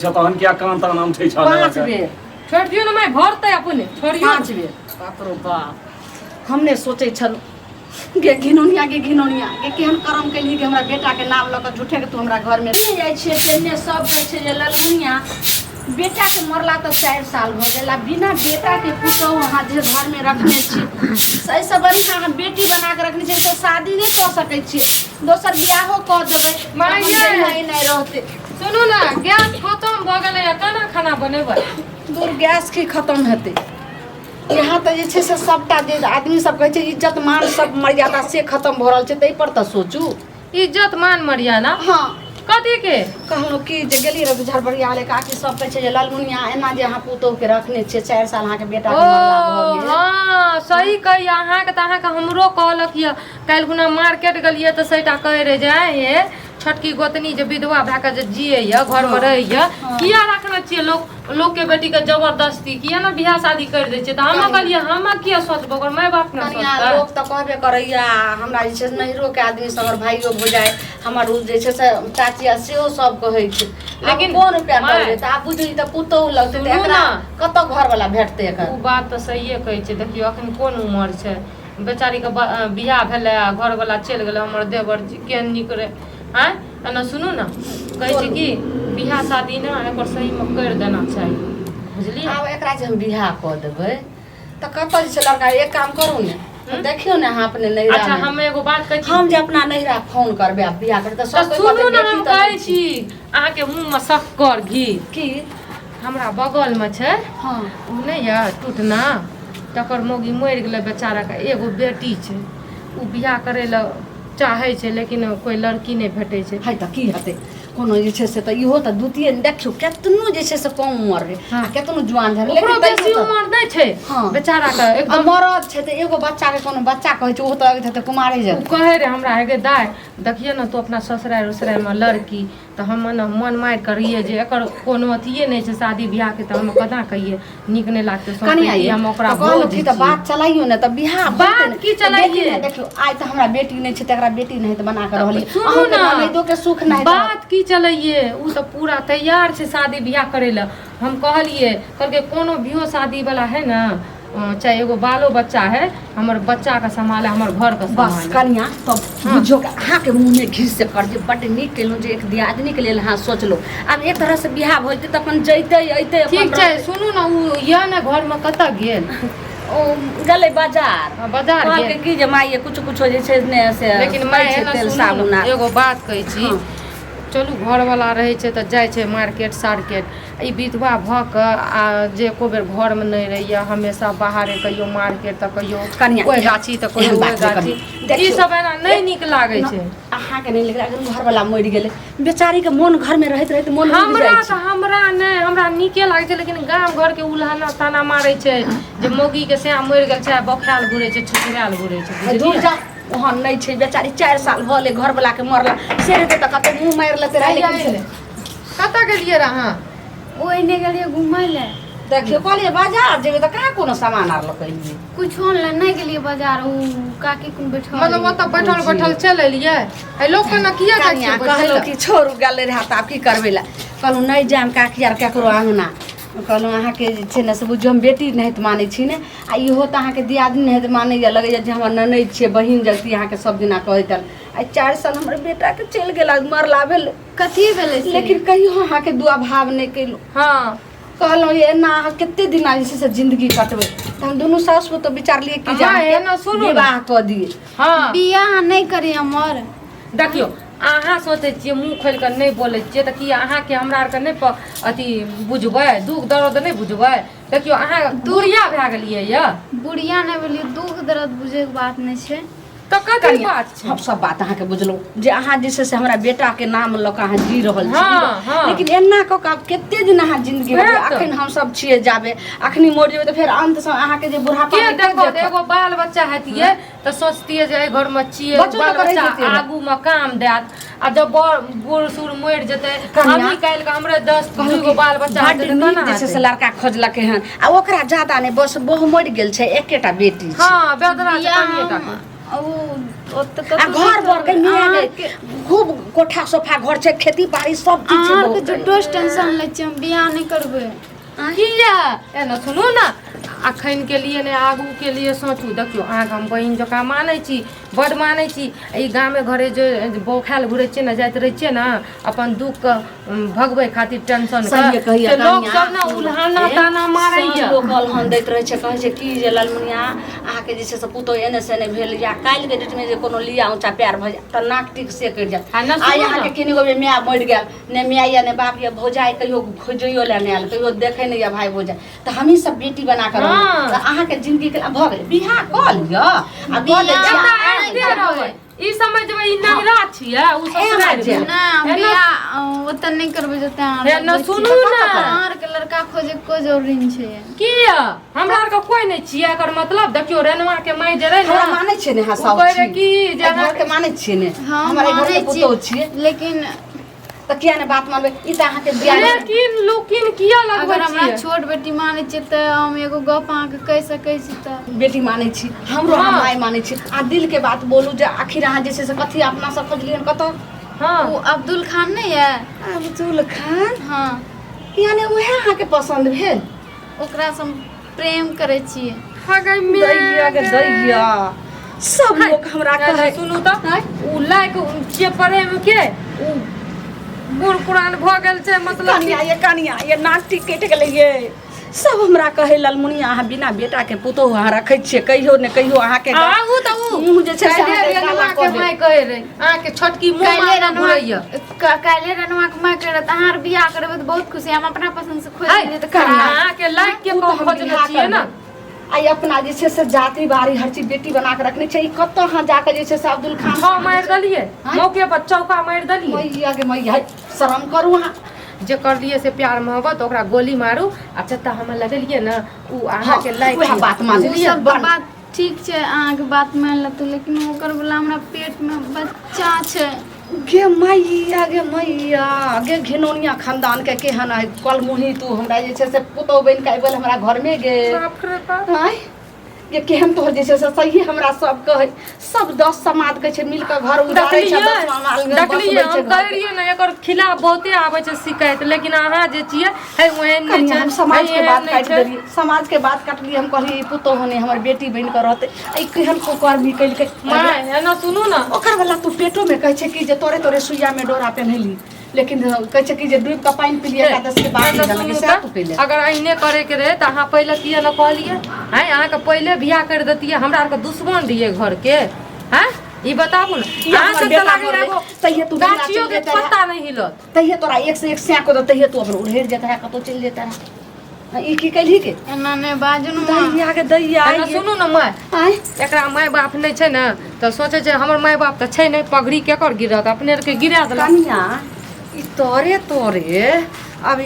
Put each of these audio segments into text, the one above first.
तहन क्या कांता नाम छै छा 5 बेर छोड़ दियो ना, मैं भरते अपने छोड़ियो 5 बेर बाप रो बाप। हमने सोचे छल गे घिनौनिया गे केहन कर्म केली कि हमरा बेटा के नाम लऽ कऽ झूठे के तू हमरा घर में नहीं जाइ छियै। तेने सब कहै छै जे ललमुनिया बेटा के मरला तो 4 साल भ गेला, बिना बेटा के पुतहु अहाँ जे घर में रखने छी सही से बढ़िया अहाँ बेटी बना के रखने छी तो शादी नहीं कऽ सकै छी, दोसर बियाहो कऽ देबै नहीं रहते। सुनू ना, गैस खत्म भ गेलै, केना खाना बनेबै? दूर गैस की खत्म हेतै यहाँ तो जे छै से सबटा जे आदमी सब कहै छै इज्जत मान सब मर्यादा से खत्म भ रहल छै, तै पर तऽ सोचू। इज्जत मान मर्यादा हाँ कथी के कहलहुँ कि जे गेली रह झड़बड़िया वाले काकी सब कहै छै जे ललमुनिया एना जे अहाँ पुतहु के रखने छियै 4 साल अहाँ के बेटा के मरला भ गेल। हाँ सही कही अहाँ के, त अहाँ के हमरो कहलक ये काल्हि खुना मार्केट गेलिए त सैटा कहे रहे जे हे छोटकी गोतनी जे विधवा भए के जे जिये ये घर में रहे ये किया रखने छियै लोग के बेटी के जबरदस्ती किया ना बियाह शादी कर दे छियै। त हम कहलिए हम किया सोचबो ओकर माय बाप ना सोचतै। लोग त कहबे करैया हमरा जे छै नहिरो के आदमी सब भाइयो हो जाए हमर उ जे छै से चाची सेहो सब कहै छै, लेकिन कोन रुपया करबै त आब बुझी त पुतहु लगतै त एकरा कत घर वाला भेटतै एकर। उ बात त सहीए कहै छै, देखियो अखन कोन उम्र छै बेचारी के बियाह भेलै घर वाला चलि गेलै हमर देवर जी केहन नीक रहे हैं। एना सुनू ना कहै छै कि बियाह शादी ना एकर सही में कर देना चाहिए बुझलिए। आब एकरा जे हम बियाह क देबै त कत जे छै लड़का एक काम करू ने देखियो ने अहाँ अपने नैहरा। अच्छा हम एगो बात कहै छी, हम जे अपना नैहरा फोन करबै आ बियाह करबै त सब सुनू ना हम कहै छी अहाँ के मुंह में शक्कर घी की हमरा बगल में छै हां उ नहीं है टूटना तकर मोगी मर गेलै बेचारा के एगो बेटी छै, उ बियाह करे ल चाहे छै लेकिन कोई लड़की नहीं भेटै छै। है त की हेतै कोनो जे छै से त इहो त द्वितीय देखियो केतनो जे छै से कम उम्र रे आ केतनो जवान है लेकिन बेसी उम्र नहीं छै बेचारा के एकदम मरद छै त एगो बच्चा के कोनो बच्चा कहै छै ओ त अगत हेतै कुमारे जे कहे रे हमरा हे गे दाय देखिए ना तू अपना ससुराल उसराल में लड़की तो हम ना मन मार करिए जे एकर कोनो अथिए नहीं छै शादी बियाह के त हम कदा कहिए निक नहीं लागते सोचै हम ओकरा बोल दी त बात चलाइयो ने त बियाह बात की चलाइए देखियो आइ त हमरा बेटी नहीं छै त एकरा बेटी नहीं त बना के रहली सुनू ना नैदो के सुख नहीं बात की चलाइए उ तो पूरा तैयार छै शादी बियाह करे ला। हम कहलिए कहलके कोनो बियो शादी वाला है ना चाहे एगो बालो बच्चा है हमर बच्चा का संभाले हमर घर का बस संभाले कन्या तब बुझो के अहाँ के मुंह में घिस से कर जे बड नीक केलु जे एक दियादनी के लेल हां सोच लो। अब एक तरह से बियाह होइते त अपन जइते अइते ठीक छै। सुनू ना उ या ना घर में कत गेल ओ गले बाजार बाजार के की जे माई कुछ जे छै ने से लेकिन मैं ना तेल सुनू साबुन ना एगो बात कहै छी चलू घर वाला रहे छै त जाय छै मार्केट सार्केट ई विधवा भ के आ जे को बेर घर में नहीं रहिए हमेशा बाहरे कहियो मार्केट त कहियो कोई गाछी त कोई गाछी ई सब एना नहीं निक लागे छै। अहाँ के नहीं लगे अगर घर वाला मर गेले बेचारी के मन घर में रहत मन हमरा निके लागे छै, लेकिन गांव घर के उल्हाना ताना मारे छै जे मोगी के से मर गेल छै बखाल घुरे छै छुछराल घुरे छै बुझलिए। वहाँ नहीं छै बेचारी 4 साल भले घर वाला के मरला से रहते त कते मुंह मार लेते रहे कत गेलिए रे अहाँ? ओइ ने गेलिए घुमै ले देखियो कहलिए बाजार जेबे त कहाँ कोनो सामान आर लकइली कुछ ऑनलाइन नहीं गेलिए बाजार उ काकी कोन बैठल मतलब ओत बैठल चल एलिए है लोग के ना किया जाय छै कहलो कि छोड़ू गेले रहा त आप की करबे ला कहलू नहीं जाम काकी आर केकरो आंगना कहलू अहाँ के जे छै ने से बुझो हम बेटी नहीं त मानै छी ने आ इहो त अहाँ के दियादनी नहीं त मानै या लगे जे हमर ननद छै बहिन जल्दी अहाँ के सब दिना कहैतल आ 4 साल हमर बेटा के चल गेला मरला भेल कथी भेलै लेकिन कहियो अहाँ के दुआ भाव नहीं कैलू। हां कहलहुँ ये ना कितने दिन से जिंदगी कटबे त हम दोनों सास को तो विचार लिए कि जाए ना सुनू विवाह क दिए। हां बियाह नहीं करी हमर देखियो अहाँ सोचे छियै मुंह खोल के नहीं बोले छियै त कि अहाँ के हमरा आर के नहीं अथी बुझबै दुख दर्द नहीं बुझबै। देखियो अहाँ बुढ़िया भए गेलिए या बुढ़िया नहीं भेलिए दुख दर्द बुझे के बात नहीं छै त कथी बात छै हम सब बात अहाँ के बुझलो जे अहाँ जे से हमरा बेटा के नाम ल के अहाँ जी रहल छी लेकिन एना क के केते दिन अहाँ जिंदगी अखन हम सब छिए जाबे अखनी मोर जेबे त फेर अंत से अहाँ के जे बुढ़ापा के देखो एगो बाल बच्चा हतिए त सोचतिए जे घर में छिए बाल बच्चा आगू में काम देत आ जब बूढ़ सूढ़ मर जते अभी काल के हमरे 10 गो बाल बच्चा हते त ना जैसे से लड़का खोजलक हन आ ओकरा ज्यादा नहीं बस बहु मर गेल छै एकेटा बेटी हां बेदरा छै कनिएटा ओ आ घर बर के मिया के खूब कोठा सोफा घर छै खेती बाड़ी सब चीज छै अहाँके बहुत झूठो टेंशन लै छी हम बियाह नहीं करबै किया एना सुनू ना अखन के लिए ने आगू के लिए सोचू देखियो अहाँके हम बहिन जकाँ मानै छी बड मानै छी ई गामे घरे जे बौखाल घुरै छियै ने जाइत रहै छियै ने अपन दुख के भगबै खातिर टेंशन सही कहिया लोग सब ना उल्हाना ताना मारैया लोग अलहन दैत रहै छै कहै छै की जे लालमुनिया अहाँके जे छै से पुतो एने से नहि भेल या काल्हि के डेट में जे कोनो लिया ऊंचा प्यार भ जाय त नाक टिक से कटि जाय आ ना आ सुनू यहाँ ना। के किनी गो माय मरि गेल ने माय या ने बाप या भौजाई कहियो खोजैयो ले नहि आयल कहियो देखे नहीं या भाई भौजाई त हमही सब बेटी बना कर हाँ। त अहाँ के जिंदगी के भ गेल बियाह क लिअ आ क ले ई समझ में ई नगरा छियै उ ससुराल जे। ना बियाह ओतऽ नहीं करबै जते अहाँ हे ना सुनू ना अहाँ के लड़का खोजे कोई जरूरी नहीं छै किया हमरा आर के कोई नहीं छियै एकर मतलब देखियो रेनवा के माई जे रहे हमरा ना मानै छै ने उ हसाउ कहै रहे कि जे घर अहाँ के मानै छियै ने हाँ हमरा घर के मानै पुतो छियै छी लेकिन त किया ने बात मानबै ई त अहाँ के बियाह लेकिन लुकिन किया लगबै अगर हमरा छियै छोट बेटी मानै छियै तऽ हम एगो गप अहाँके कहि सकै छी तऽ बेटी मानै छी हमरो हाँ। हम माय मानै छी आ दिल के बात बोलू जे आखिर अहाँ जे छै से कथी अपना सब खोजलियन कतऽ हां ओ अब्दुल खान नहीं है अब्दुल खान हाँ यानी उहे अहाँ के पसंद भेल ओकरा से हम प्रेम करै छियै हगै दैया के दैया सब लोग हमरा कहै सुनू त उ लाइक के प्रेम के उ बूढ़ पुरान भ गेल छै मतलब कनिया ये नाक टिक कटि गेलै ये सब हमरा कहै लालमुनिया अहाँ बिना बेटा के पुतोह अहाँ रखै छियै कहियो ने कहियो अहाँ के आगू त उ मुँह जे छै से काल्हे अहाँके रेनुआ काला के कऽ माय देत। कहै रहे अहाँ के छोटकी मुंह काल्हे मार रनवा घुरैया काल्हे रनवा के मैं कह रहा था अहाँ बियाह करबै तऽ बहुत खुशी हम अपना पसंद से खोज लिए तऽ कनिया, अहाँ के लाइक के उ तऽ हम खोजने बियाह छियै ना करबै। आई अपना जे छै से जाति बारी हर चीज बेटी बना के रखने छै ई कतऽ अहाँ जाके जे छै से अब्दुल खान छौ मार दलिए हाँ? मौके पर चौका मार दलिए मैया के मैया शर्म करू अहाँ जे कर लिए से प्यार मोहब्बत ओकरा गोली मारू आ चत्ता हम लगलिए ना उ अहाँ के लाइक उहे बात मान उ सब बात ठीक छै अहाँके बात मान लेतौ लेकिन ओकर वाला हमरा पेट में बच्चा छै गे मैया गे घिनौनिया खानदान के केहन है कल मुही तू हमरा जे छै से पुतौ बन के आइबल हमरा घर में गे बाप रे बाप आय ये केहन तो जे छै से सही हमरा सब कहै सब 10 समाज के छै मिल के घर उजाड़ै छै 10 माल में देखलिए हम कह रहिए ना एकर खिलाफ बहुते आबै छै शिकायत लेकिन अहाँ जे छियै है ओहन नहीं कन्या छै हम समाज है के एहन बात नहीं काट छै। देलिए समाज के बात काटलिए हम कहलिए पुतो होने हमर बेटी बन के रहते आई केहन को कर्मी कइल के माय है ना सुनू ना ओकर वाला तू पेटो में कहै छै कि जे तोरे तोरे सुइया में डोरा पहनली लेकिन कहै छै कि जे डूब के पानी पी लिया एकादश के बाद है ना जाने सुनू के साथ पी ले अगर अहिने करे के रहे त अहाँ पहले किया न कहलिए हैं अहाँ के पहले बियाह कर देतिए हमरा आर के दुश्मन रहिए घर के हैं ई बताबू ना अहाँ से बेटा चला बोले, एगो तहिए तू बिना गाछियों चल के जेता है। पत्ता नहीं हिलत तहिए तोरा एक से एक सैको दो तहिए तू अपन उड़ेर जेता है कतो चल जेता है ई की कइली के एना नहीं बाजू न माँ दैया के दैया है ना सुनू ना माय आय एकरा माय बाप नहीं छै ना तो सोचे छै हमर माय बाप त छै नहीं पगड़ी केकर गिरत अपने आर के गिरा देलक कनिया ई तोरे तोरे अभी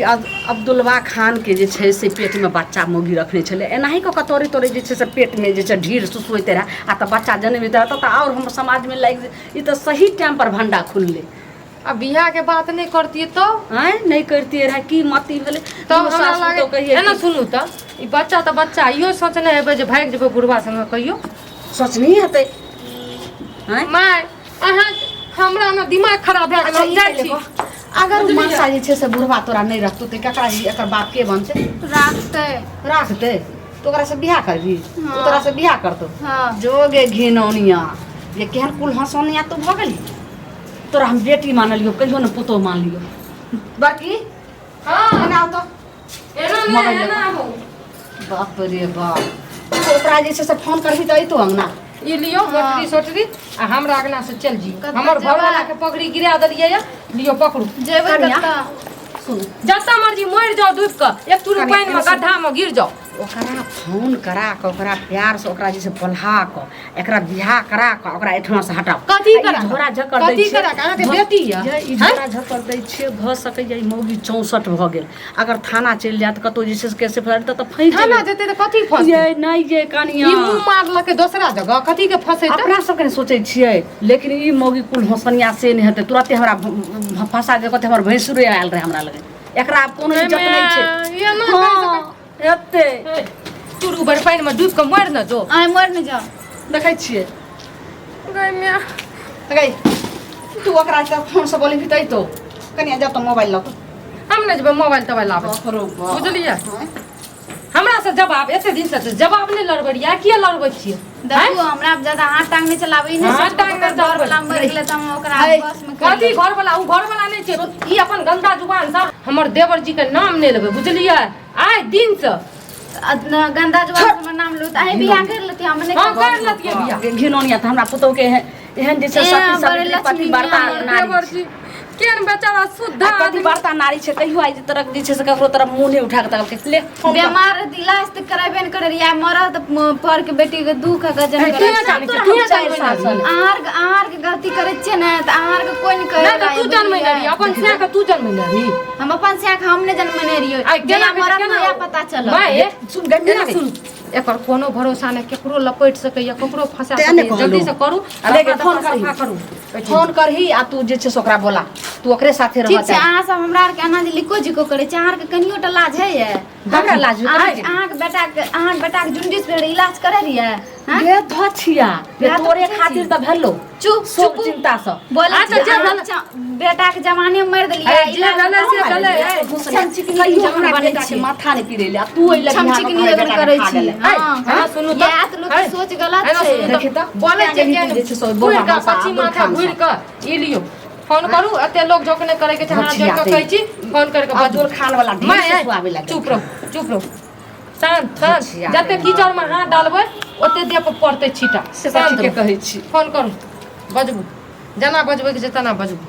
अब्दुलवा खान के जे छै से पेट में बच्चा मोगी रखने छले एनाही क तोरे तोरे जे छै से पेट में जे छै ढीर सुसुइत रहा आ त बच्चा जन्मित रहा त और हम समाज में लाग ई त सही टाइम पर भंडा खुलले अब बियाह के बात नहीं करती तो आय नहीं करती रहा की मती भेले तो हमरा लागे है ना सुनू त ई बच्चा त बच्चा इहो सोचने हेबै जे भाग जेबै बुढ़वा संग कहियो सोचनी हते आय माय अहाँ हमरा ना दिमाग खराब भए गेल हम जाइ छी अगर मासा जे छै से बुढ़वा तोरा नहीं रखतो त ककरा एकर बाप के बनते राखते राख दे तो ओकरा से बियाह करबी हाँ। तोरा से बियाह करतो हाँ जोगे घिनौनिया ये केहन कुल हंसौनिया तो भ गेली तोरा हम बेटी मानलियो कहियो न पुतो मान लियो बाकी हां एना तो एना मगन नहीं एना हो बाप रे बाप ओकरा जे छै से फोन करबी त अइतो अंगना ई लियो मोटरी सोटरी आ हमरा अगना से चल जी कतऽ हमर जेबै? घर वाला के पगड़ी गिरा देलिए या लियो पकड़ू जेबै कनिया। कतऽ सुन जत्ता मर्जी मर जाओ डूब के एक टुरी कनिया, पानी में सुन। गड्ढा में गिर जाओ ओकरा फोन करा के ओकरा प्यार से ओकरा जे छै पल्हा के एकरा बियाह करा के ओकरा एठमा से हटाओ कथी आ ई करा के? झोरा झकर दै कथी छै करा के? अहाँके बेटी यऽ? ये ई हैं? झोरा झकर दै छै भ सकै ये ई मौगी 64 भ गेल अगर थाना चलि जात कतो जे छै से कैसे फैल त फैल थाना जेते त कथी फंस ये नहीं ये कनिया ई मुंह मारलक दोसरा जगह कथी के फंसे त अपना सबके ने सोचै छियै लेकिन ई मौगी कुल हंसनिया से नहीं हेतै तुरंते हमरा फंसा के कहते हमर भैंसुरे आयल रहे हमरा लगे एकरा आब कोनो इज्जत नहीं छै ये ना हाँ, एते टुरू भर पानी में डूब के मर न जो आइ मर न जाओ देखै छियै गई मियां गई तू ओकरा से फोन से बोली भी तो कनिया जा तो मोबाइल लो हम ने जब मोबाइल तोबाइल लावे बुझलिए हमरा से जवाब एते दिन से जवाब नहीं लड़बड़िया किया लड़बै छियै देखो हमरा अब ज्यादा हाथ टांग नहीं चलाबै नहीं हाथ टांग नहीं दौड़ चलाबै। लंबा निकले त हम ओकरा बस में कथी घर वाला उ घर वाला नहीं छै ई अपन गंदा जुबान से हमर देवर जी के नाम नहीं लेबै बुझलिए आइ दिन से गंदा जवाब हमर नाम लो त आइ बियाह कर लेती हम नहीं हां कर लतिए बियाह घिनोनिया त हमरा पुतौ के एहन जे छै सती पति वार्ता देवर जी केन बेचारा शुद्ध पति वार्ता नारी छै कहियो आई तरह जे छै से ककरो तरफ मुंह नहीं उठा के तक ले बीमार इलाज त कराबे न करे या मरद पर के बेटी के दुख का जन के जाने छै के जाने आहार के गलती करे छै न त आहार के कोई नहीं करे नहीं तू जन्म नहीं रही अपन से के तू जन्म नहीं रही हम अपन से के हम ने जन्म नहीं रहियो केना मरद नया पता चल भाई सुन गंजना सुन एकर कोनो भरोसा नहीं केकरो लपेट सकैया केकरो फंसा तेने सकैया जल्दी से करू लेके फोन करू फोन करही आ तू जे छै से ओकरा बोला तू ओकरे साथे रह ठीक छै अहाँ सब हमरा आर के अनाज लिको जिको करे छै अहाँ के कनियो टा लाज है ये हमरा लाज अहाँ के बेटा के जुंडिस पे इलाज करे रिया हां गे धछिया तोरे खातिर त भेलो चुप सब चिंता से बोले बेटा के जवानी में मार देलिए गले से गले कहियो हमरा बेटा के माथा नहीं पिरेले आ तू एले छम चिकनी लगन करे छी हां सुनु त या त लोग के सोच गलत छै देखि त बोले जे छै से बोला का पच्ची माथा घुर के ई लियो फोन करू एते लोग जोक ने करे के छै हां जोक कहै छी फोन करके बजोर खान वाला ढेर से सुआवे लागे चुप रहो शांत शांत जते कीचड़ में हाथ डालबै ओते देह पर पड़ते छीटा से सच के कहै छी फोन करू बजबू जना बजबै के छै तना बजबू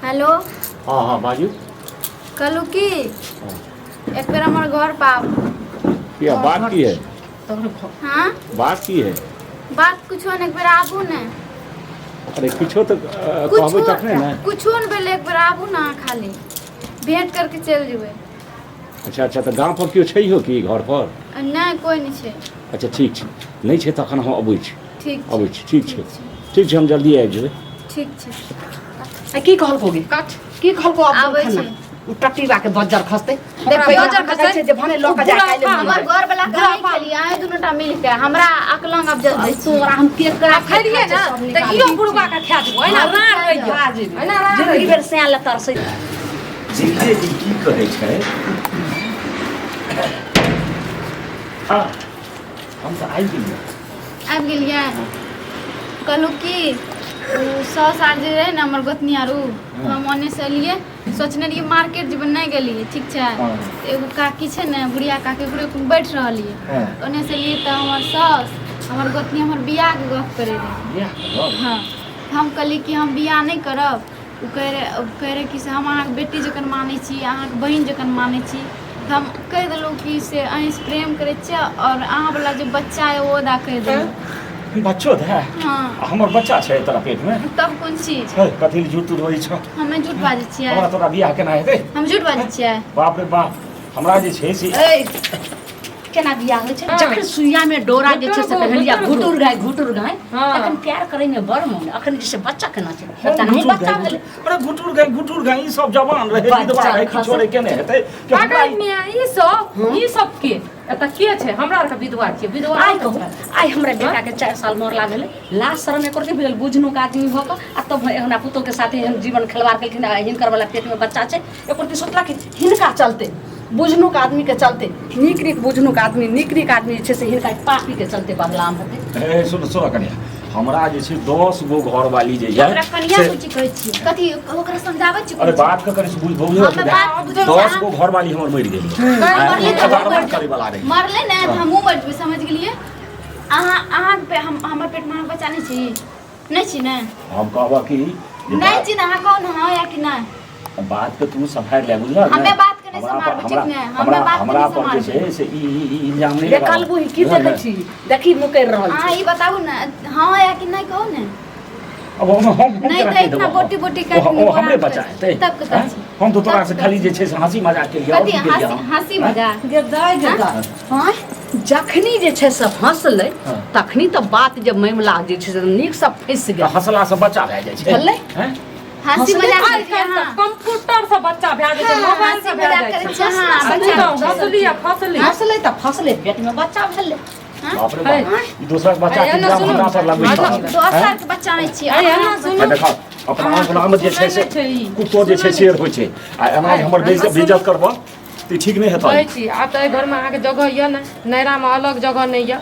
हेलो हाँ हाँ बाजू कहलू की एक बेर हमर घर पाव क्या बात की है हां बात की है बात कुछो ने एक बेर आबू ने अरे कुछो तो कहबै तखने ना कुछो ने बेले एक बेर आबू ना खाली भेंट करके चल जेबै अच्छा अच्छा तो गाँव पर क्यों छै हो कि घर पर नहीं कोई नहीं छै अच्छा ठीक छै नहीं छै तखन हम अबै छी ठीक अबै छी ठीक छै हम जल्दी आबि जेबै ठीक छै आ की कहल कोगे कट की कहल को आबै छै उ टट्टीबा के बज्जर खसते हमरा बज्जर खसते छै जे भने लोक जाय काले हमर घर वाला कहीं खाली आए दुनूटा मिल के हमरा अकलंग अब जल्दी तोरा हम के करा खैरिए ना त इहो बुढ़वा के खा देबो एना रार रहि जो एना रार जिंदगी भर से आले तरसे जीते जी की कहै छै हाँ हम तो आबि गेलियै आबि गेलियै कहलू की 100 साल जे रहे ना हमर गोतनी आरू हम ओने से एलियै सोचने रहियै मार्केट जेबै नहीं गेलियै ठीक छै एगो काकी छै ने बुढ़िया काकी ओकरे बैठ रहलियै ओने से एलियै त हमर सास हमर गोतनी हमर बियाह के गप करे रहे हाँ हम कहली कि हम बियाह नहीं करब उ कह रहे कि से हम अहाँके बेटी जखन मानै छी अहाँके बहिन जखन मानै छी त हम कहि देलहुँ कि से अहीं से प्रेम करै छियै और अहाँ वाला जो बच्चा है वो अदा कहि देलहुँ बच्चो है हाँ हमर बच्चा छै तोरा पेट में तब कोन चीज कथी ले झूठ बोलै छ हमें झूठ बाजै छियै हमरा तोरा बियाह केना हेतै हम झूठ बाजै छियै बाप रे बाप हमरा जे छै से ए केना बियाह होइ छै जखन सुइया में डोरा जे छै से कहलिया घुटुर गाय तखन प्यार करे में बड़ मन अखन जे से बच्चा केना छै पता नहीं बच्चा भेले अरे घुटुर गाय ई सब जवान रहे विधवा रहे किछो रे केने हेतै कि हमरा पागल मिया ई सब के एता के छै हमरा आर के विधवा छै विधवा आई कहू आई हमरा बेटा के 4 साल मरला भेले लास्ट शरण में करके भेल बुझनु का आदमी भ क आ तब हमरा पुतो के साथे हम जीवन खिलवाड़ केलखिन हिनकर वाला पेट में बच्चा छै एकर सोचला कि हिनका चलते बुझनु का आदमी के चलते निक बुझनु का आदमी निक आदमी छै से हिनका पापी के चलते बदलाम होते ए सुन कनिया हमरा जे छै 10 गो घर वाली जे है ओकरा कनिया कुछ कहै छी कथी ओकरा समझाबै छी अरे बात के करे से बुझ बहु 10 गो घर वाली हमर मरि गेलै करे वाला रहे मरले ने हमहू मर जेबै समझ गेलियै अहाँ पे हमर पेट में बच्चा नहीं छी ने हम कहबा कि नहीं छी ना कौन हां या कि ना बात के तू सफाई ले बुझला हमें बात के नहीं संभाल ठीक ने हमें बात हमरा पर जे छै से ई इल्जाम नहीं लगा देखल बुही की देखै छी देखी मुकर रहल हां ई बताबू ना हां या कि नहीं कहू ने अब हम नहीं तो इतना बोटी काट ओ हमरे बचा है तब हम तो तोरा से खाली जे छै से हंसी मजाक के लिए कथी हंसी मजाक गेदाय हां जखनी जे छै से हंसलै तखनी तो बात जब मामला जे छै से नीक से फंस गेल हंसला से बच्चा भए जाइ छै भेलै हैं हंसी मजाक कंप्यूटर से बच्चा भए जाइ छै मोबाइल से भए जाइ छै हां फसली हंसलै त फसलै पेट में बच्चा भेलै बाप रे बाप ई दूसरा के बच्चा के नाम हमरा पर लगबै छै। 10 साल के बच्चा नहि छियै। अरे एना सुनू देखा अपना गुलाम जे छै से कुत्तो जे छै शेर होइ छै आ एना हमर बेइज्जत करबो त ठीक नहीं हेतै। कहै छी आब तऽ घर में अहाँके जगह यऽ ने, नैरा में अलग जगह नहीं यऽ,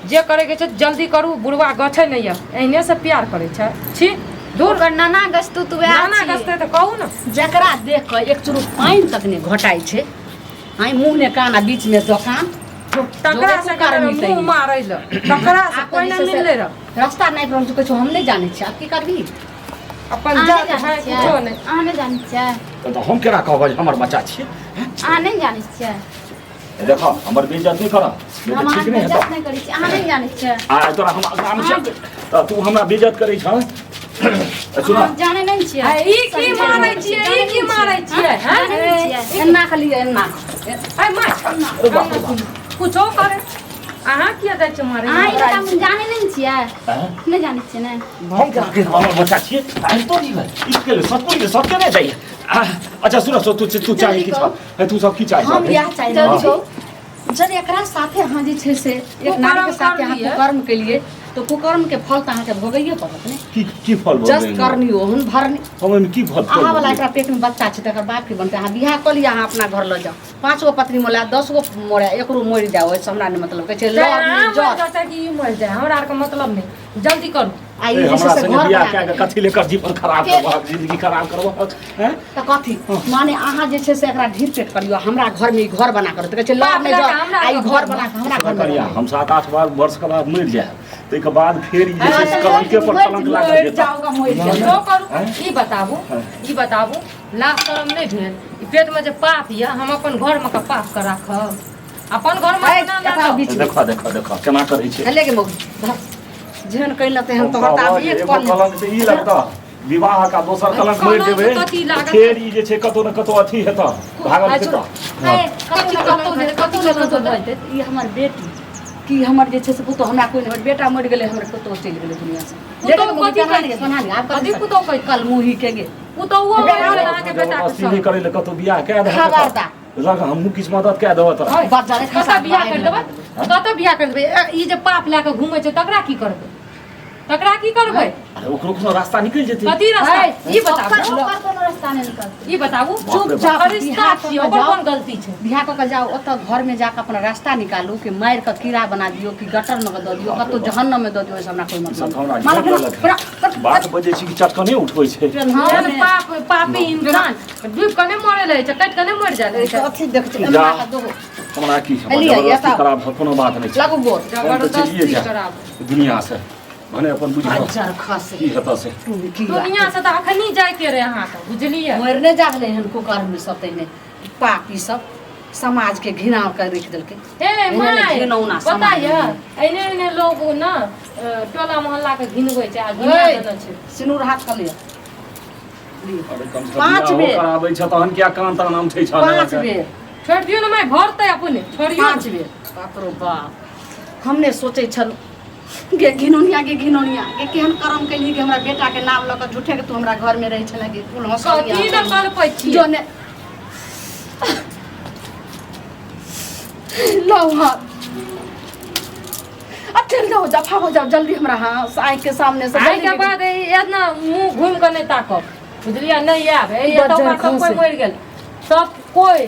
जे करे के छै जल्दी करू, बुढ़वा गछै नहीं यऽ, एहने से प्यार करे छै। छी दूर ओकर नाना गस्तू तू नाना गछते तऽ कहू ने। जकरा देख के एक चुरुक पानी तक ने घटाई छै, आई मुंह ने कान आ बीच में दुकान तकरा से कारण मुंह मारै ल, तकरा से कोई नहीं मिलले र रास्ता नहीं पर हम कुछ हम नहीं जाने छी, आप की करबी अपन जात है कुछो नहीं। अहाँ नहि जानै छियै? तो हम केना कहबै हमर बच्चा छियै। अहाँ नहि जानै छियै? देखो हमर बेइज्जत नहीं कर, हम ठीक नहीं इज्जत हेतै। नहि करै छी। अहाँ नहि जानै छियै? आ तोरा हम गाम छै त तू हमरा बेइज्जत करै छ। सुन अहाँ जानै नहि छियै? ई की मारै छियै, ई की मारै छियै हैं? एन्ना खाली एन्ना ए मार कुछो करे अहाँ किया दै छै मारे? अहाँ ई काम जानै नहि छियै? हैं? नहि जानै छियै ने? हम के हमर बच्चा छियै। आ तो नहीं है इसके लिए सब कोई सब के नहीं चाहिए। अच्छा सुन तू चाहे की छ तू सब की चाहे हम बियाह चाहिए जल्दी छौ। जब एकरा साथे अहाँ जे छै से एक नारी के साथे अहाँ कुकर्म के लिए तो कुकर्म के फल त अहाँ के भोगैये पड़त ने। की फल जस करनी ओहन भरनी। हम की फल अहाँ वाला एकरा पेट में बच्चा छै तकर बाप के बनते, अहाँ बियाह कर लिया, अहाँ अपना घर ल जाओ, 5 गो पत्नी मोला 10 गो मोरा एकरो मोरि जाओ, ओइ से हमरा ने मतलब कहै छै लॉ में जॉब चाचा की मर जाए, हमरा आर के मतलब नहीं, जल्दी करू। आई हमरा जैसे से संगे घर बियाह बना के कथी लेकर जीवन खराब करबो, जिंदगी खराब करबो हैं? त कथी माने अहाँ जे छै से एकरा ढीर पेट करियो, हमरा घर में ई घर बना कर त कहै छै लॉ में जॉब, आई घर बना के हमरा घर में करिया हम 7-8 वर्ष के बाद मर जाए तै के बाद फिर ई जे छै से कलंक के पर कलंक लागल जेतै। जाओगा मोरि जो जाओ। करू ई बताबू लाभ शरम नहीं भेल? ई पेट में जे पाप ये हम अपन घर में का पाप के राखब, अपन घर में अपना ना एकरा रखब। बीच में देखो केना करै छै। चले के मौगी जेहन कइला तेहन तो हटा एक एगो पल कलंक तऽ ई लगता विवाह का दोसर कलंक मर कलंक देबै कथी लागत? फेर ई जे छै कतौ न कतौ अथी हेता भागल जेता। ई हमर बेटी कि हमर जे छै से पुतो हमरा कोई नहीं, बेटा मर गेलै, हमर पुतो चलि गेलै दुनिया से। पुतोह कथी करी? आप कथी पुतोह करी? कल मुही के गे पुतौआ अहाँके बेटा के जबरदस्ती नहीं करे ले कतौ बियाह कए दे खबरदार लग हमहू किछ मदद कए देबो तोरा। बच्चा कतऽ बियाह कर देबै? कतऽ बियाह कर देबै? ई जे पाप लए कऽ घूमै छै तकरा की करबै? तकरा की करबै? अरे ओकरो कोनो रास्ता निकल जेतै। कथी रास्ता? ई बताबू, ओकर कोनो रास्ता नहि निकलतै। ई बताबू। चुपचाप रिश्ता छियै, ओकर कोन गलती छै? बियाह कऽ के जाओ, ओतऽ घर में जाके अपना रास्ता निकालू कि मारि के कीड़ा बना दियो कि गटर में दऽ दियो, कतौ जहन्नम में दऽ दियो, से हमरा कोई मतलब हमरा नहीं। मालूम है गलत ना? बात बजै छी कि चटका नहीं उठबै छै। एहन पापी इंसान डूब कऽ नहि मरे रहै छै, कटि कऽ नहि मरि जाइ छै। अथी देख छै जा। हमरा दो हमरा की लिअ, ये जबरदस्ती सब। खराब कोनो बात नहीं छै। लागू गोर हम तऽ चलिए जबरदस्ती जा कराबू। दुनिया से भने अपन बुझियो हजार खस की हेता से। दुनिया से तऽ अखनी जाइके रहे अहाँके, बुझलियै? मरने जागले हन कुकर में सब तैने पापी सब समाज के घृणा कर रख देलकै। हे माय घिनौना पता समाज ये एने एने लोग न टोला मोहल्ला के घिनबै छै, आ घिना ओए, देने छै। सिनूर हाथ कर लिया अरे कम से 5 कम बेर। कराबै छ तहन क्या कान तान हम छै 5 बेर छोड़ दियो ना माय, भरतै अपने छोड़ियो। 5 बेर बाप रो बाप। हमने सोचे छल गे घिनौनिया के केहन कर्म केली कि हमरा बेटा के नाम लऽ कऽ झूठे के तू हमरा घर में रहै छले कि फूल कथी न कल्पै छियै? जो ने लो हाथ अब चल जाओ, दफा हो जाओ जल्दी हमरा। हाँ आँख के सामने से आइ के बाद इतना मुंह घूम के नहीं ताकब, बुझलियै? नहीं आब बज्जर सब कोई खौंसे। मरि गेल, सब कोई